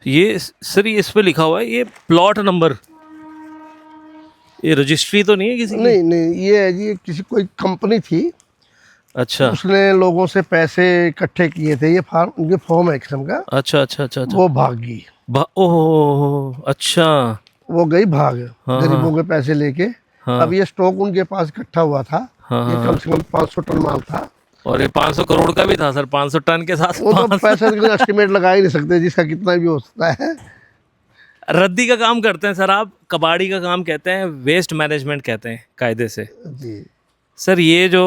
ये सर ये इस पे लिखा हुआ है, ये प्लॉट नंबर, ये रजिस्ट्री तो नहीं है किसी की? नहीं नहीं, ये है जी, किसी कोई कंपनी थी, अच्छा उसने लोगों से पैसे इकट्ठे किए थे, ये फॉर्म है एक किस्म का, अच्छा अच्छा अच्छा अच्छा। वो भागी, ओह अच्छा। वो गई भाग, हाँ गरीबों हाँ के पैसे लेके। हाँ अब ये स्टॉक उनके पास इकट्ठा हुआ था, हाँ ये हाँ कम हाँ। से कम 500 टन माल था। और ये 500 करोड़ का भी था सर, 500 टन के साथ वो तो 500। पैसा एस्टिमेट लगा ही नहीं सकते, जिसका कितना भी हो सकता है। रद्दी का काम करते हैं सर आप, कबाड़ी का काम कहते हैं, वेस्ट मैनेजमेंट कहते हैं कायदे से। जी। सर ये जो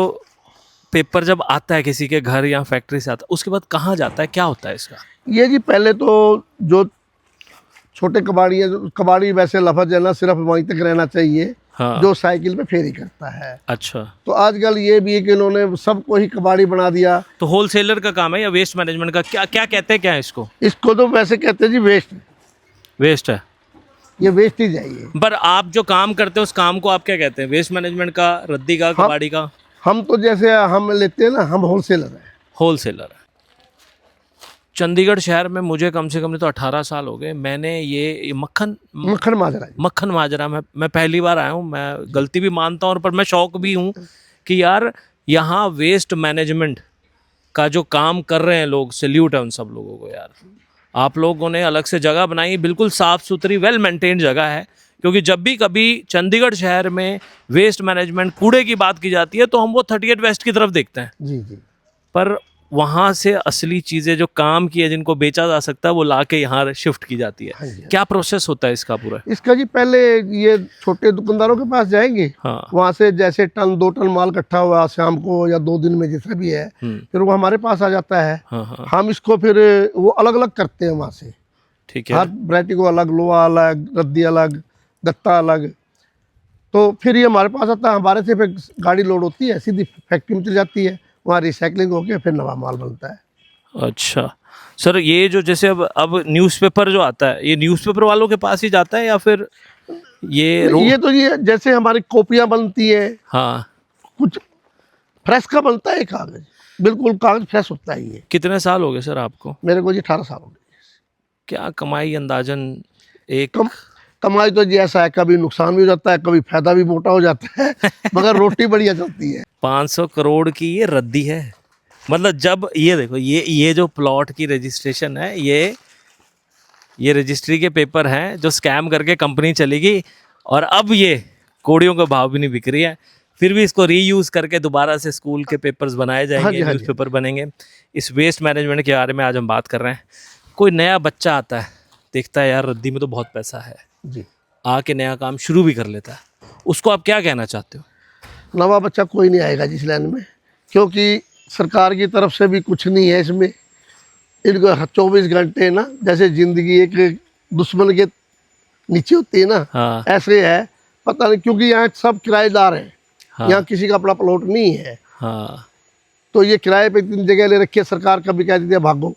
पेपर जब आता है किसी के घर या फैक्ट्री से आता है, उसके बाद कहाँ जाता है, क्या होता है इसका? ये जी पहले तो जो छोटे कबाड़ी है, कबाड़ी वैसे लफज है ना, सिर्फ वहीं तक रहना चाहिए हाँ जो साइकिल पे फेरी करता है। अच्छा। तो आजकल ये भी है कि इन्होंने सबको ही कबाड़ी बना दिया। तो होलसेलर का काम है या वेस्ट मैनेजमेंट का, क्या क्या कहते हैं क्या है इसको? इसको तो वैसे कहते हैं जी वेस्ट, वेस्ट है। ये वेस्ट ही जाइए। पर आप जो काम करते हैं उस काम को आप क्या कहते हैं, वेस्ट मैनेजमेंट का, रद्दी का, कबाड़ी का? हम तो जैसे हम लेते हैं ना, हम होलसेलर हैं। होलसेलर है। चंडीगढ़ शहर में मुझे कम से कम नहीं तो 18 साल हो गए। मैंने ये मक्खन माजरा जी। मक्खन माजरा में मैं पहली बार आया हूँ। मैं गलती भी मानता हूँ और पर मैं शौक भी हूँ कि यार यहाँ वेस्ट मैनेजमेंट का जो काम कर रहे हैं लोग, सैल्यूट है उन सब लोगों को यार। आप लोगों ने अलग से जगह बनाई, बिल्कुल साफ़ सुथरी वेल मेंटेन्ड जगह है। क्योंकि जब भी कभी चंडीगढ़ शहर में वेस्ट मैनेजमेंट, कूड़े की बात की जाती है तो हम वो 38 वेस्ट की तरफ देखते हैं, जी जी। पर वहाँ से असली चीज़ें जो काम की है, जिनको बेचा जा सकता है, वो ला के यहाँ शिफ्ट की जाती है। हाँ जी। क्या प्रोसेस होता है इसका पूरा? इसका जी पहले ये छोटे दुकानदारों के पास जाएंगे, हाँ वहाँ से जैसे टन 2 टन माल इकट्ठा हुआ शाम को या 2 दिन में जैसा भी है, फिर वो हमारे पास आ जाता है। हाँ हाँ हम इसको फिर वो अलग अलग करते हैं वहाँ से, ठीक है। हर वैरायटी को अलग, लोहा अलग, रद्दी अलग, गत्ता अलग। तो फिर ये हमारे पास आता है, हमारे से फिर गाड़ी लोड होती है, सीधी फैक्ट्री में चली जाती है, वहाँ रिसाइकलिंग होकर फिर नवा माल बनता है। अच्छा सर, ये जो जैसे अब न्यूज़पेपर जो आता है, ये न्यूज़पेपर वालों के पास ही जाता है या फिर ये ये तो ये जैसे हमारी कॉपियाँ बनती है, हाँ। कुछ फ्रेश का बनता है कागज, बिल्कुल कागज फ्रेश होता है ये। कितने साल हो गए सर आपको? मेरे को जी 18 साल हो गए। क्या कमाई अंदाजन एक? कमाई तो जी ऐसा है, कभी नुकसान भी हो जाता है, कभी फायदा भी मोटा हो जाता है, मगर रोटी बढ़िया चलती है। 500 करोड़ की ये रद्दी है। मतलब जब ये देखो, ये जो प्लॉट की रजिस्ट्रेशन है, ये रजिस्ट्री के पेपर हैं जो स्कैम करके कंपनी चली गई, और अब ये कोड़ियों का भाव भी नहीं बिक रही है, फिर भी इसको रीयूज़ करके दोबारा से स्कूल के पेपर्स बनाए हाँ जाएंगे, जी, हाँ जी। न्यूज़पेपर बनेंगे। इस वेस्ट मैनेजमेंट के बारे में आज हम बात कर रहे हैं। कोई नया बच्चा आता है, देखता है यार रद्दी में तो बहुत पैसा है, जी। आके नया काम शुरू भी कर लेता है, उसको आप क्या कहना चाहते हो? नवा बच्चा कोई नहीं आएगा जिस लाइन में, क्योंकि सरकार की तरफ से भी कुछ नहीं है इसमें। इनको 24 घंटे ना, जैसे जिंदगी एक दुश्मन के नीचे होती है ना, हाँ ऐसे है। पता नहीं, क्योंकि यहाँ सब किराएदार हैं, हाँ यहाँ किसी का अपना प्लॉट नहीं है। हाँ। तो ये किराए पे इतनी जगह ले रखी है, सरकार कभी कह देती है भागो।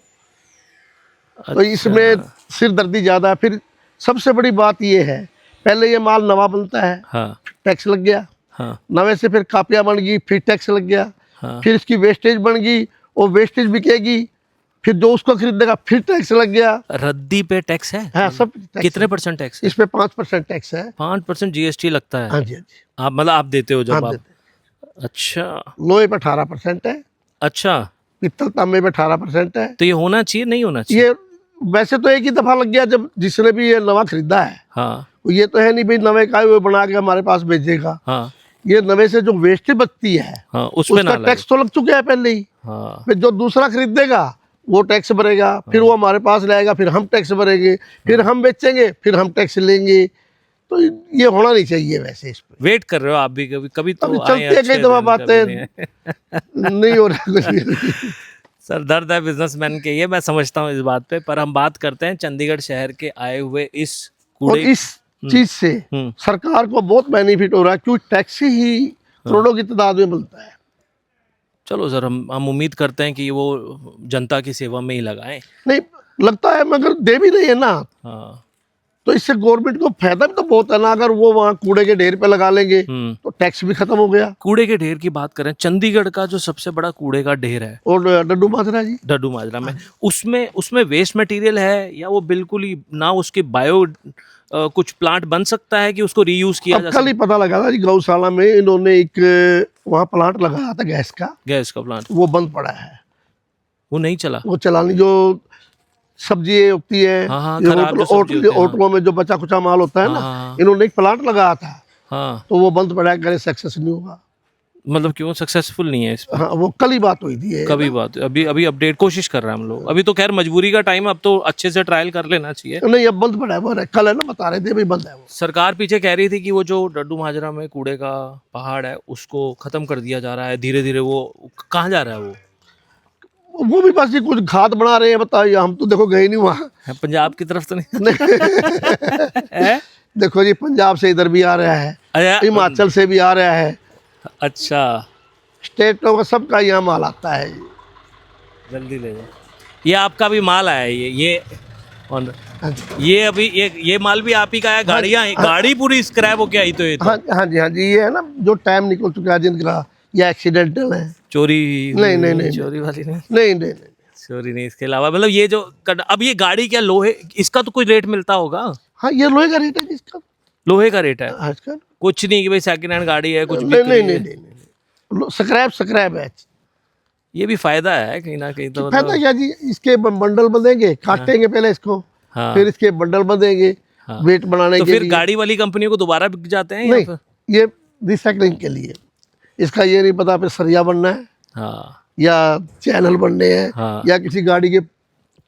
तो इसमें सिरदर्दी ज़्यादा है। फिर सबसे बड़ी बात ये है, पहले ये माल नवा बनता है, हाँ टैक्स लग गया, हाँ नवे से फिर कापियाँ बन गई, फिर टैक्स लग गया, हाँ। फिर इसकी वेस्टेज बन गई, और वेस्टेज बिकेगी, फिर जो उसको खरीदेगा फिर टैक्स लग गया। रद्दी पे टैक्स है? हाँ, सब टैक्स कितने है। परसेंट टैक्स है? इस पे 5% टैक्स है। 5% जीएसटी लगता है? हाँ जी, हाँ जी। आप मतलब आप देते हो जब हाँ आप? देते अच्छा हैं। लोहे पे 18% है, अच्छा। पित्तल तांबे पे 18% है। तो ये होना चाहिए नहीं होना चाहिए? ये वैसे तो एक ही दफा लग गया, जब जिसने भी ये नवा खरीदा है। हाँ ये तो है नहीं भाई नवे का वो बना के हमारे पास भेजेगा। हाँ ये नवे से जो वेस्टेज बचती है, हाँ, उस पे उसका ना टैक्स तो लग चुका है पहले ही। हाँ फिर जो दूसरा खरीदेगा वो टैक्स भरेगा, फिर वो हमारे पास लाएगा, फिर हम टैक्स भरेंगे, फिर हम बेचेंगे, फिर हम टैक्स लेंगे। तो ये होना नहीं चाहिए वैसे। इस पे वेट कर रहे हो आप भी, कभी कभी तो अभी आए चलती है अच्छे कई दफा दिन, बातें, कभी नहीं। नहीं हो रहा कुछ भी। सर दर्द है बिजनेसमैन के, ये मैं समझता हूँ इस बात पे, पर हम बात करते हैं चंडीगढ़ शहर के आए हुए इस और कूड़े। इस चीज से सरकार को बहुत बेनिफिट हो रहा है, क्योंकि टैक्स ही करोड़ों की तादाद में मिलता है। चलो सर, हम उम्मीद करते हैं कि वो जनता की सेवा में ही लगाएं। नहीं लगता है, मगर दे भी नहीं है ना। हाँ तो इससे गवर्नमेंट को फायदा भी तो बहुत है ना। अगर वो वहाँ कूड़े के ढेर पे लगा लेंगे तो टैक्स भी खत्म हो गया। कूड़े के ढेर की बात करें, चंडीगढ़ का जो सबसे बड़ा कूड़े का ढेर है और डड्डू माजरा जी, डड्डू माजरा में, उसमें वेस्ट मटेरियल है या वो बिल्कुल ही ना, उसके बायो कुछ प्लांट बन सकता है कि उसको रीयूज किया जा अब कल ही पता लगा था जी, गौशाला में इन्होंने एक वहाँ प्लांट लगाया था गैस का, गैस का प्लांट, वो बंद पड़ा है, वो नहीं चला। वो चलानी जो सब्जी होती है, हाँ, ये खराब जो सब्जी होती है, होटलों में जो बचा कुचा माल होता है ना, हाँ। इन्होंने एक प्लांट लगाया था, हाँ, तो वो बंद पड़ा है, करे सक्सेस नहीं होगा। मतलब क्यों सक्सेसफुल नहीं है इस पे? हाँ, वो कल ही बात हुई थी ये। कभी बात, अभी अपडेट कोशिश कर रहे हैं हम लोग। अभी तो खैर मजबूरी का टाइम है, अब तो अच्छे से ट्रायल कर लेना चाहिए। नहीं, अब बंद पड़ा है, वो कल है ना बता रहे थे भाई बंद है वो। सरकार पीछे कह रही थी कि वो जो डड्डू माजरा में कूड़े का पहाड़ है उसको खत्म कर दिया जा रहा है धीरे धीरे। वो कहाँ जा रहा है वो भी बस ये कुछ खाद बना रहे हैं, बताइए, हम तो देखो गए नहीं वहाँ। है पंजाब की तरफ तो नहीं है? देखो जी, पंजाब से इधर भी आ रहा है, अच्छा, हिमाचल से भी आ रहा है, अच्छा, स्टेटों का सबका यहाँ माल आता है। जल्दी ले जाओ। ये आपका भी माल आया है, ये अभी ये माल भी आप ही का है। गाड़ी पूरी स्क्रैप हो के आई तो ये तो। हाँ जी, ये है ना जो टाइम निकल चुका है जिनका, या एक्सीडेंटल है। चोरी नहीं, चोरी वाली नहीं, नहीं, चोरी नहीं। इसके अलावा मतलब ये जो अब ये गाड़ी क्या लोहे, इसका तो कोई रेट मिलता होगा? हाँ, ये लोहे का रेट है जिसका, लोहे का रेट है आजकल। कुछ नहीं कि भाई सेकंड हैंड गाड़ी है कुछ नहीं, स्क्रैप है। ये भी फायदा है कहीं ना कहीं तो। फायदा क्या जी, इसके बंडल बंधेंगे, काटेंगे पहले इसको, हाँ, फिर इसके बंडल बंधेंगे, हाँ, वेट बनाने तो के फिर लिए। गाड़ी वाली कंपनियों को दोबारा बिक जाते हैं या नहीं, फिर? ये रिसाइकलिंग के लिए। इसका ये नहीं पता फिर सरिया बनना है, हाँ, या चैनल बनने हैं, हाँ, या किसी गाड़ी के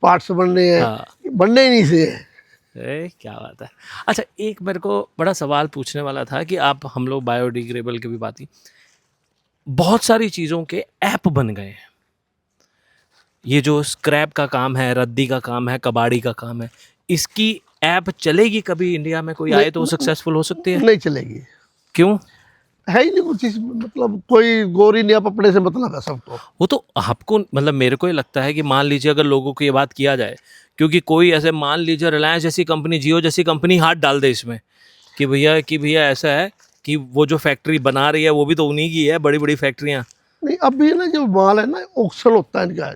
पार्ट्स बनने हैं, हाँ। बनने ही नहीं से है। क्या बात है। अच्छा, एक मेरे को बड़ा सवाल पूछने वाला था कि आप, हम लोग बायोडिग्रेडेबल की भी बात ही, बहुत सारी चीज़ों के ऐप बन गए हैं। ये जो स्क्रैप का काम है, रद्दी का काम है, कबाड़ी का काम है, इसकी ऐप चलेगी कभी इंडिया में? कोई आए तो सक्सेसफुल हो सकती है? नहीं चलेगी। क्यों? है ही नहीं कुछ चीज, मतलब कोई गोरी नहीं, आप अपने से मतलब है सबको। वो तो आपको, मतलब मेरे को ये लगता है कि मान लीजिए अगर लोगों को ये बात किया जाए, क्योंकि कोई ऐसे, मान लीजिए रिलायंस जैसी कंपनी, जियो जैसी कंपनी हाथ डाल दे इसमें कि भैया ऐसा है कि वो जो फैक्ट्री बना रही है वो भी तो उन्हीं की है, बड़ी बड़ी फैक्ट्रियाँ। नहीं, अभी ना जो माल है ना, ऑक्शन होता है इनका,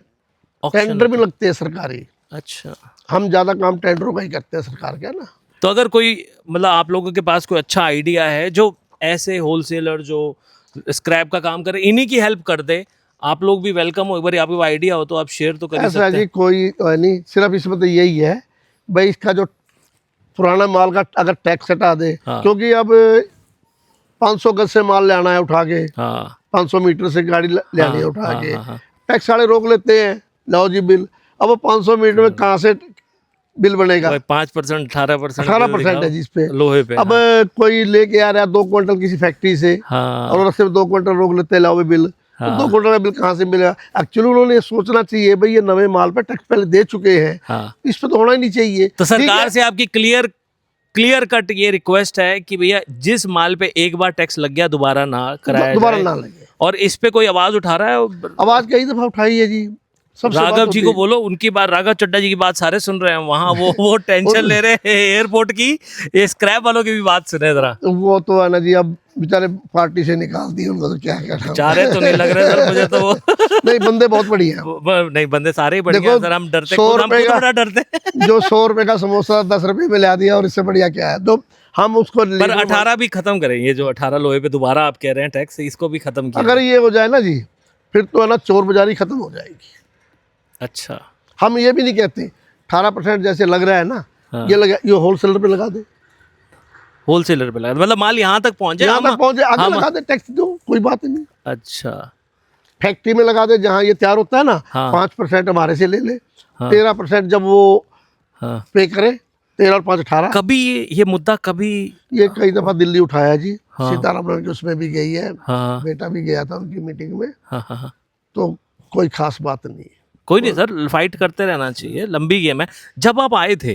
टेंडर भी लगते हैं सरकारी। अच्छा, हम ज्यादा काम टेंडरों का ही करते हैं सरकार का ना। तो अगर कोई, मतलब आप लोगों के पास कोई अच्छा आइडिया है जो ऐसे होलसेलर जो स्क्रैप का काम करे, इन्हीं की हेल्प कर दे, आप लोग भी वेलकम हो। एक बार आपको आइडिया हो तो आप शेयर तो कर ही ऐसा सकते जी हैं। कोई तो नहीं, सिर्फ इसमें तो यही है भाई, इसका जो पुराना माल का अगर टैक्स हटा दे, हाँ। क्योंकि अब 500 गज से माल ले आना है उठा के, हाँ, 500 मीटर से गाड़ी ले आनी है उठा हाँ, के, हाँ। टैक्स सारे रोक लेते हैं, लाओ जी बिल। अब वो 500 मीटर में कहाँ से बिल बनेगा? 5%, 18% 18% है जिसपे लोहे पे। अब कोई लेके आ रहा है 2 क्विंटल किसी फैक्ट्री से, हाँ, और रस्ते में 2 क्विंटल रोक लेते हैं, लाओ बिल। तो 2 क्विंटल का बिल कहाँ से मिलेगा? एक्चुअली उन्होंने ये सोचना चाहिए भाई, ये नवे माल पे टैक्स पहले दे चुके हैं, हाँ। इस पे तो होना ही नहीं चाहिए। तो ठीक है? सरकार से आपकी क्लियर कट ये रिक्वेस्ट है कि भैया जिस माल पे एक बार टैक्स लग गया दोबारा ना कराया दोबारा जाए। ना लगे। और इस पे कोई आवाज उठा रहा है? आवाज कई दफा उठाई है जी, सबसे बात राघव जी होती को है। बोलो, उनकी बात, राघव चड्डा जी की बात सारे सुन रहे हैं वहाँ, वो टेंशन ले रहे हैं एयरपोर्ट की, ये स्क्रैप वालों की भी बात सुने जरा। वो तो है ना जी, अब बेचारे पार्टी से निकाल दी उनको, तो क्या कहना। चारे तो नहीं लग रहे सर मुझे तो वो नहीं, बंदे बहुत बढ़िया हैं। नहीं, बंदे सारे ही बढ़िया देखो, हैं सर, हम डरते, 100 हम रुपए खुद का बड़ा डरते हैं। जो 100 रुपए का समोसा 10 रुपए में ला दिया, और इससे बढ़िया क्या है? तो हम उसको पर 18 भी खत्म करें, ये जो 18 लोहे पे दोबारा आप कह रहे हैं टैक्स, इसको भी खत्म किया। अगर ये हो जाए ना जी, फिर तो है ना चोर बाजारी खत्म हो जाएगी। अच्छा, हम ये भी नहीं कहते 18% जैसे लग रहा है ना, हाँ। ये होलसेलर पे लगा दे, होलसेलर पे लगा, मतलब माल यहाँ तक पहुंचे, यहाँ तक पहुंचे, आगे लगा दे, टैक्स दो, कोई बात नहीं। अच्छा, फैक्ट्री में लगा दे जहाँ ये तैयार होता है ना, हाँ। 5% हमारे से ले ले, हाँ। 13% जब वो हाँ। पे करे, 13 और 5 18। कभी ये मुद्दा कभी ये कई दफा दिल्ली उठाया जी, हाँ। सीतारामन की उसमें भी गई है, हाँ, बेटा भी गया था उनकी मीटिंग में, हाँ, हाँ, हाँ। तो कोई खास बात नहीं है। कोई नहीं सर, फाइट करते रहना चाहिए, लंबी गेम है। जब आप आए थे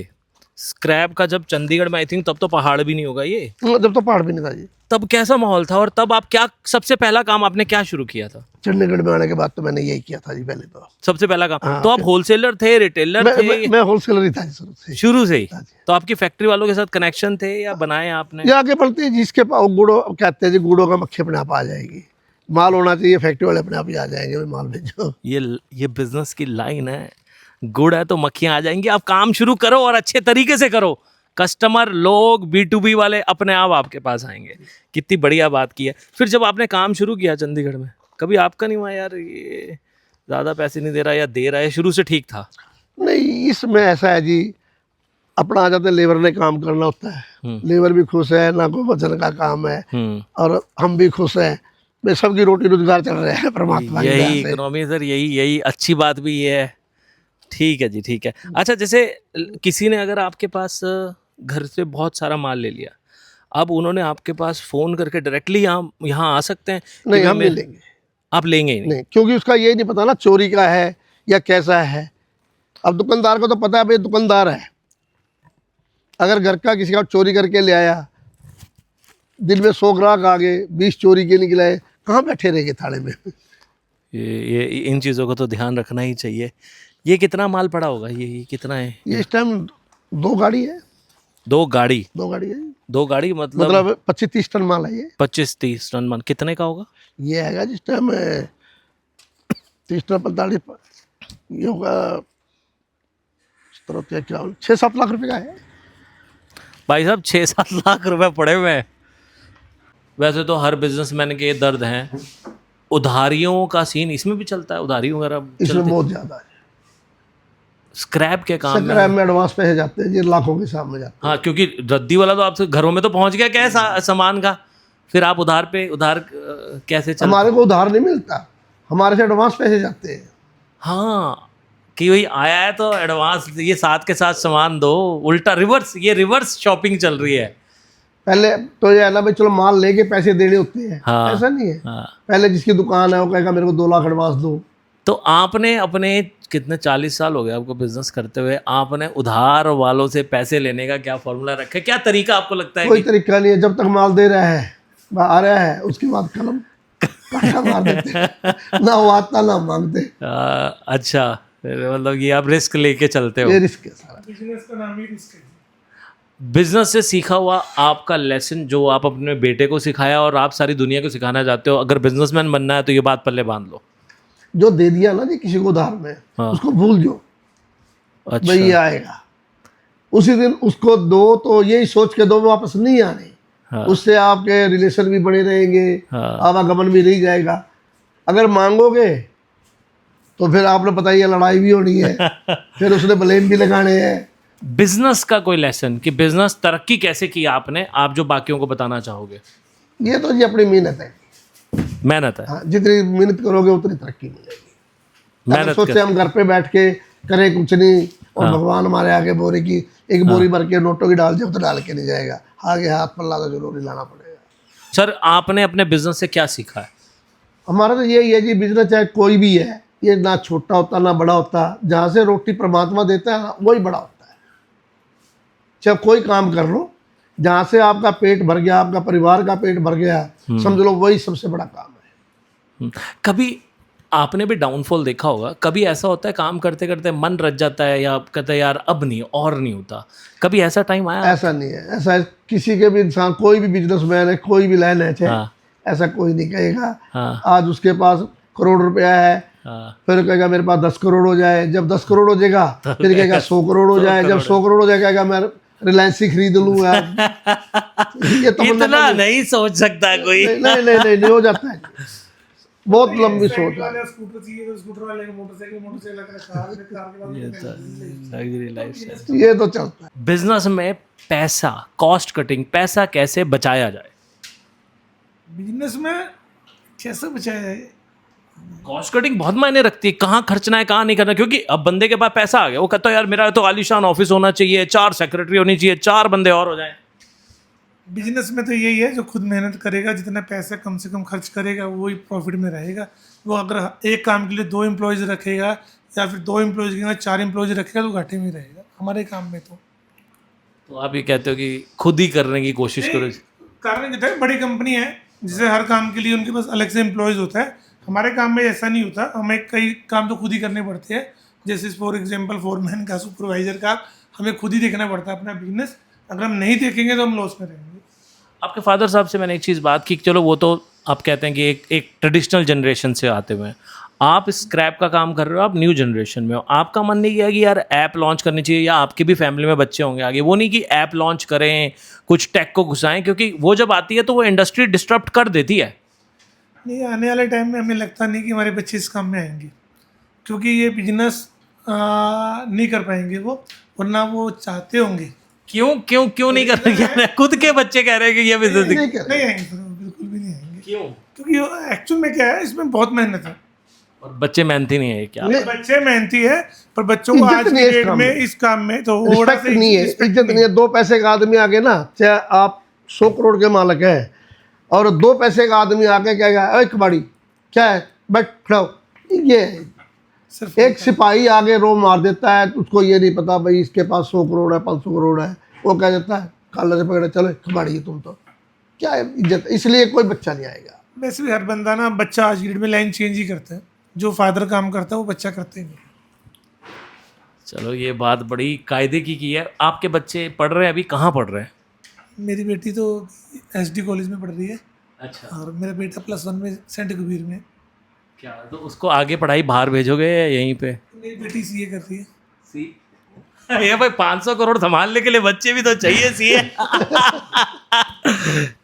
स्क्रैप का जब चंडीगढ़ में आई थिंक तब तो पहाड़ भी नहीं होगा ये, जब तो पहाड़ भी नहीं था जी। तब कैसा माहौल था और तब आप क्या सबसे पहला काम आपने क्या शुरू किया था? चंडीगढ़ में आने के बाद तो मैंने यही किया था जी पहले तो। सबसे पहला काम हाँ, तो आप होलसेलर थे, रिटेलर थे? मैं होलसेलर ही था जी शुरू से। शुरू से ही? हाँ जी। तो आपकी फैक्ट्री वालों के साथ कनेक्शन थे या बनाए आपने? ये आगे बढ़ते हैं जिसके पास गुड़ो कहते हैं जी, गुड़ों का मक्खी अपने आप आ जाएगी, माल होना चाहिए, फैक्ट्री वाले अपने आप ही आ जाएंगे, भाई माल भेजो। ये बिजनेस की लाइन है, गुड़ है तो मक्खियां आ जाएंगी। आप काम शुरू करो और अच्छे तरीके से करो, कस्टमर लोग B2B वाले अपने आप आपके पास आएंगे। कितनी बढ़िया बात की है। फिर जब आपने काम शुरू किया चंडीगढ़ में, कभी आपका नहीं हुआ यार ये ज़्यादा पैसे नहीं दे रहा या दे रहा है, शुरू से ठीक था? नहीं, इसमें ऐसा है जी, अपना आ जाते लेबर ने काम करना होता है, लेबर भी खुश है, ना कोई वजन का काम है, और हम भी खुश हैं, मैं सबकी रोटी रोजगार चल रहा है परमात्मा की यही दया से। इकोनॉमी सर, यही अच्छी बात भी ये है। ठीक है जी, ठीक है। अच्छा, जैसे किसी ने अगर आपके पास घर से बहुत सारा माल ले लिया, अब उन्होंने आपके पास फ़ोन करके डायरेक्टली यहाँ आ सकते हैं कि नहीं, भाई हम नहीं लेंगे, आप लेंगे ही नहीं? नहीं, क्योंकि उसका ये नहीं पता ना चोरी का है या कैसा है। अब दुकानदार को तो पता है भाई दुकानदार है, अगर घर का किसी का चोरी करके ले आया, दिन में 100 ग्राहक आ गए, 20 चोरी के निकले, कहाँ बैठे रहेंगे थाने में। ये इन चीज़ों को तो ध्यान रखना ही चाहिए। ये कितना माल पड़ा होगा? ये कितना है? ये इस टाइम 2 गाड़ी है, 2 गाड़ी? 2 गाड़ी है, 2 गाड़ी मतलब 25-30 टन माल है ये। 25-30 टन माल कितने का होगा? ये हैगा जिस टाइम 30 टन 45, ये होगा 6-7 लाख रुपए का है। भाई साहब 6-7 लाख रुपए पड़े हुए हैं। वैसे तो हर बिजनेसमैन के ये दर्द हैं। उधारियों का सीन इसमें भी चलता है, उधारी वगैरह इसमें बहुत ज्यादा है। स्क्रैप के काम में? स्क्रैप में एडवांस पैसे जाते हैं जी, लाखों के सामने जाते हैं। हाँ, क्योंकि रद्दी वाला तो आपसे घरों में तो पहुंच गया क्या है सामान का, फिर आप उधार कैसे चल? हमारे को उधार नहीं मिलता, हमारे से एडवांस पैसे जाते हैं। हाँ, कि वही आया है तो एडवांस ये साथ के साथ सामान दो, उल्टा रिवर्स शॉपिंग चल रही है। पहले तो ये है ना भाई, चलो माल लेके पैसे देने होते हैं। हाँ, ऐसा नहीं है। हाँ। पहले जिसकी दुकान है वो कहेगा मेरे को 2 लाख एडवांस दो। तो आपने अपने कितने 40 साल हो गए आपको बिजनेस करते हुए, आपने उधार वालों से पैसे लेने का क्या फॉर्मूला रखा है? क्या तरीका आपको लगता है? कोई तरीका नहीं है, जब तक माल दे रहा है, आ रहा है, उसके बाद कलम काटा मार देते हैं। ना वो आता ना मांगते। अच्छा, मतलब ये आप रिस्क लेके चलते हो? ये रिस्क है सारा। बिजनेस का नाम ही रिस्क है। बिजनेस से सीखा हुआ आपका लेसन जो आप अपने बेटे को सिखाया और आप सारी दुनिया को सिखाना चाहते हो, अगर बिजनेसमैन बनना है तो ये बात पल्ले बांध लो। जो दे दिया ना जी किसी को उधार में, हाँ। उसको भूल जाओ, अच्छा, भाई ये आएगा, उसी दिन उसको दो, तो यही सोच के दो वापस नहीं आने। हाँ। उससे आपके रिलेशन भी बने रहेंगे, हाँ। आवागमन भी रह जाएगा। अगर मांगोगे तो फिर आपने पता ही है लड़ाई भी होनी है, फिर उसने ब्लेम भी लगाने हैं। बिजनेस का कोई लेसन कि बिजनेस तरक्की कैसे की आपने, आप जो बाकियों को बताना चाहोगे? ये तो जी अपनी मेहनत है। मेहनत है। हाँ, जितनी मेहनत करोगे उतनी तरक्की मिलेगी। अगर सोचे हम घर पे बैठ के करें कुछ नहीं और भगवान हमारे आगे बोरे की एक बोरी भर के नोटों की डाल जाओ तो डाल के नहीं जाएगा, आगे हाथ पल्ला तो जरूर लाना पड़ेगा। सर, आपने अपने बिजनेस से क्या सीखा है? हमारा तो यही है जी, बिजनेस चाहे कोई भी है, ये ना छोटा होता ना बड़ा होता, जहाँ से रोटी परमात्मा देता है ना वही बड़ा होता है। चाहे कोई काम कर लो, जहाँ से आपका पेट भर गया, आपका परिवार का पेट भर गया, समझ लो वही सबसे बड़ा काम है। कभी आपने भी डाउनफॉल देखा होगा, कभी ऐसा होता है काम करते करते मन रच जाता है या आप कहते हैं यार अब नहीं और नहीं होता, कभी ऐसा टाइम आया? ऐसा नहीं है, ऐसा है किसी के भी इंसान, कोई भी बिजनेसमैन है, कोई भी लाइन है, चाहे हाँ। ऐसा कोई नहीं कहेगा हाँ। आज उसके पास करोड़ रुपया है, हाँ। फिर कहेगा मेरे पास 10 करोड़ हो जाए, जब 10 करोड़ हो जाएगा फिर कहेगा 100 करोड़ हो जाए, जब 100 करोड़ हो जाएगा कहेगा मैं रिलायंस ही खरीद लूँ यार। ये तो इतना नहीं सोच सकता कोई। नहीं हो जाता है, बहुत लंबी सोच है। वाले स्कूटर चाहिए तो स्कूटर वाले को मोटरसाइकिल का कार के बाद ये तो चलता है। बिजनेस में पैसा, कॉस्ट कटिंग, पैसा कैसे बचाया जाए? बिजनेस में कैसे बचाया जाए? कॉस्ट कटिंग बहुत मायने रखती है, कहाँ खर्चना है कहाँ नहीं करना, क्योंकि अब बंदे के पास पैसा आ गया, वो कहता है यार मेरा तो आलीशान ऑफिस होना चाहिए, 4 सेक्रेटरी होनी चाहिए, 4 बंदे और हो जाएं। बिजनेस में तो यही है, जो खुद मेहनत करेगा, जितना पैसा कम से कम खर्च करेगा वही प्रॉफिट में रहेगा। वो अगर एक काम के लिए 2 एम्प्लॉयज़ रखेगा या फिर 2 एम्प्लॉयज़ के लिए 4 एम्प्लॉयज़ रखेगा तो घाटे में रहेगा। हमारे काम में तो तो आप ये कहते हो कि खुद ही करने की कोशिश करो। कारण क्या है, बड़ी कंपनी है जिसे हर काम के लिए उनके पास अलग से एम्प्लॉयज़ होता है। हमारे काम में ऐसा नहीं होता, हमें कई काम तो खुद ही करने पड़ते हैं। जैसे फॉर एग्जांपल फोरमैन का, सुपरवाइजर का, हमें खुद ही देखना पड़ता है अपना बिजनेस। अगर हम नहीं देखेंगे तो हम लॉस में रहेंगे। आपके फादर साहब से मैंने एक चीज़ बात की कि चलो वो तो आप कहते हैं कि एक ट्रेडिशनल जनरेशन से आते हुए हैं, आप स्क्रैप का काम कर रहे हो, आप न्यू जनरेशन में हो। आपका मन नहीं किया कि यार ऐप लॉन्च करनी चाहिए, या आपकी भी फैमिली में बच्चे होंगे आगे, वो नहीं कि ऐप लॉन्च करें, कुछ टेक को घुसाएं, क्योंकि वो जब आती है तो वो इंडस्ट्री डिस्टर्ब कर देती है। नहीं, आने वाले टाइम में हमें लगता नहीं कि हमारे बच्चे इस काम में आएंगे, क्योंकि ये बिजनेस नहीं कर पाएंगे वो, वरना वो चाहते होंगे। क्यों क्यों क्यों नहीं कर रहे? खुद के बच्चे कह रहे हैं कि ये बिजनेस नहीं कर नहीं आएंगे सर, बिल्कुल भी नहीं आएंगे। क्यों? क्योंकि एक्चुअल में क्या है, इसमें बहुत मेहनत है। और बच्चे मेहनती नहीं है क्या? बच्चे मेहनती है, पर बच्चों को इज्जत आज नहीं की है इस डेट काम में में। इस काम में थोड़ा रिस्पेक्ट सा नहीं है, इज्जत नहीं है। 2 पैसे का आदमी आगे ना, चाहे आप 100 करोड़ के मालिक हैं, और 2 पैसे का आदमी आके कहेगा अरे कबाड़ी क्या है, बैठ खड़ा हो, ये है। सिर्फ एक सिपाही आगे रो मार देता है, उसको ये नहीं पता भाई इसके पास 100 करोड़ है, 500 करोड़ है, वो कह देता है काला से पकड़े चलो कबाड़ी है तुम तो, क्या है इज्जत। इसलिए कोई बच्चा नहीं आएगा। वैसे भी हर बंदा ना, बच्चा आज की डेट में लाइन चेंज ही करता है। जो फादर काम करता है वो बच्चा करते ही नहीं। चलो ये बात बड़ी कायदे की है। आपके बच्चे पढ़ रहे हैं अभी, कहाँ पढ़ रहे हैं? मेरी बेटी तो SD कॉलेज में पढ़ रही है, अच्छा, और मेरा बेटा +1 में सेंट कबीर में। क्या तो उसको आगे पढ़ाई बाहर भेजोगे या यहीं पे? मेरी बेटी CA कर रही है। ये भाई 500 करोड़ संभालने के लिए बच्चे भी तो चाहिए सीए।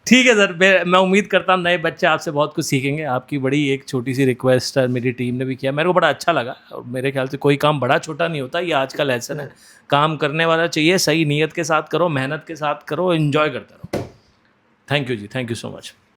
ठीक है सर, मैं उम्मीद करता हूँ नए बच्चे आपसे बहुत कुछ सीखेंगे। आपकी बड़ी एक छोटी सी रिक्वेस्ट है, मेरी टीम ने भी किया, मेरे को बड़ा अच्छा लगा। और मेरे ख्याल से कोई काम बड़ा छोटा नहीं होता, ये आज का लेसन है। काम करने वाला चाहिए, सही नीयत के साथ करो, मेहनत के साथ करो, एंजॉय करते रहो। थैंक यू जी, थैंक यू सो मच।